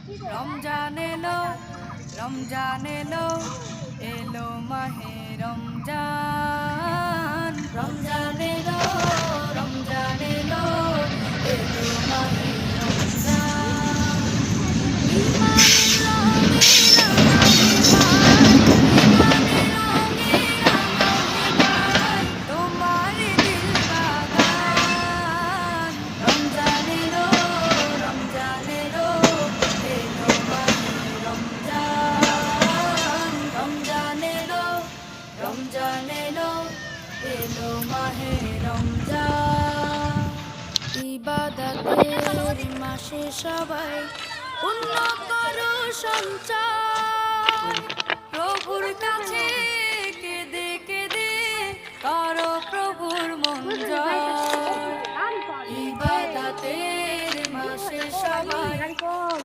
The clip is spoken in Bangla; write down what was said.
রমজান এলো, রমজান এলো, এলো মাহে রমজান। রমজান এলো, রমজান এলো, এলো মাহে রমজান। ইমানের রঙে রাঙাবে ভাই, ইমানের রঙে রাঙাবে ভাই, তোমার দিল বাগান। রমজান এলো, রমজান এলো, এলো মাহে রমজান। রমজান এলো, রমজান এলো, এলো মাহে রমজান। ইবাদতের মাসে সবাই পুণ্য করো সঞ্চয়,